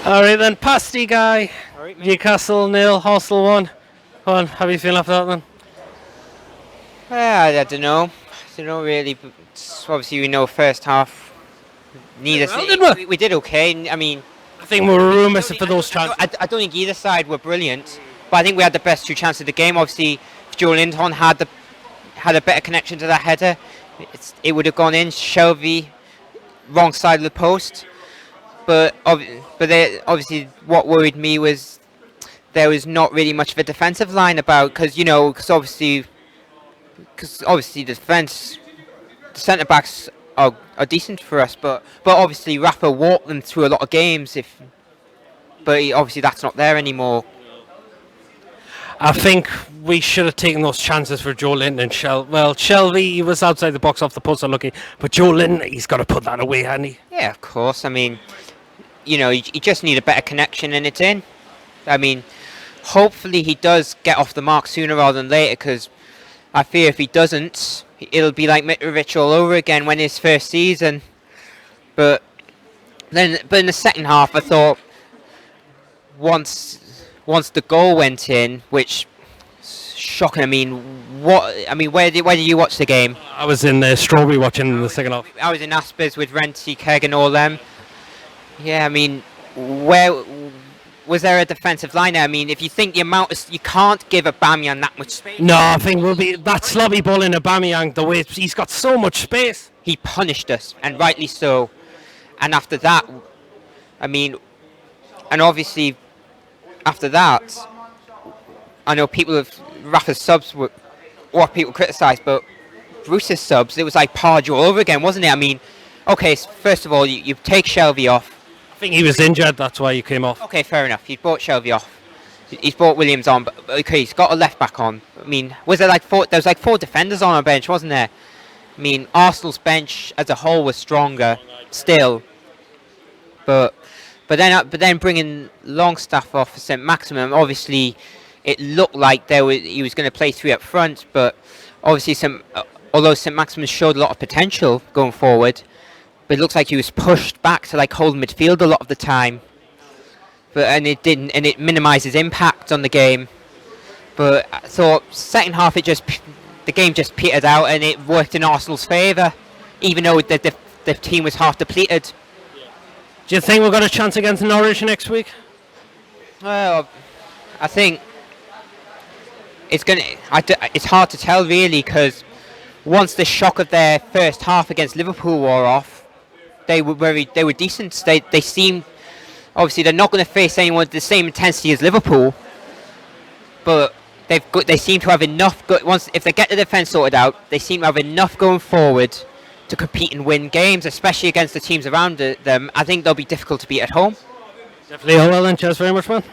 All right then, Pasty Guy. All right, mate. Newcastle 0, Hostel 1. Go on, how are you feeling after that then? Well, I don't know. I don't know really. But obviously, we know first half. Neither Well, didn't we? we did okay. I mean, I think we were rumours for those chances. I don't think either side were brilliant, but I think we had the best two chances of the game. Obviously, if Joe Linton had a better connection to that header, it would have gone in. Shelby, wrong side of the post. But obviously, what worried me was there was not really much of a defensive line about because obviously the defense, the centre backs are decent for us, but obviously Rafa walked them through a lot of games. Obviously that's not there anymore. I think we should have taken those chances for Joe Linton and Shelby, he was outside the box off the post unlucky, but Joe Linton, he's got to put that away, hasn't he? Yeah, of course. I mean, you just need a better connection and it's in. I mean, hopefully he does get off the mark sooner rather than later, because I fear if he doesn't, it'll be like Mitrovic all over again when his first season. But in the second half, I thought once the goal went in, which shocking. Where did you watch the game? I was in Strawberry watching in the second half. I was in Aspers with Renty, Keg and all them. Yeah, I mean, where was there a defensive line there? I mean, if you think the amount you can't give Aubameyang that much space. No, I think we'll be that slobby ball in Aubameyang, the way he's got so much space. He punished us, and rightly so. And after that, I mean, and obviously after that, I know Rafa's subs were what people criticised, but Bruce's subs, it was like Pardew all over again, wasn't it? I mean, okay, first of all, you take Shelby off. I think he was injured, that's why he came off. Okay, fair enough. He's brought Shelby off. He's brought Williams on, but okay, he's got a left back on. I mean, there was like four defenders on our bench, wasn't there? I mean, Arsenal's bench as a whole was stronger still, but then bringing Longstaff off for Saint-Maximin, obviously it looked like he was going to play three up front, but obviously although Saint-Maximin showed a lot of potential going forward, but it looks like he was pushed back to like hold midfield a lot of the time. It minimised his impact on the game. But I thought second half the game just petered out and it worked in Arsenal's favour, even though the team was half depleted. Do you think we've got a chance against Norwich next week? Well, I think it's hard to tell really, because once the shock of their first half against Liverpool wore off, they were decent. They seemed, obviously they're not going to face anyone with the same intensity as Liverpool, but they seem to have enough. If they get the defence sorted out, they seem to have enough going forward to compete and win games, especially against the teams around them. I think they'll be difficult to beat at home. Definitely. Oh well then, cheers very much, man.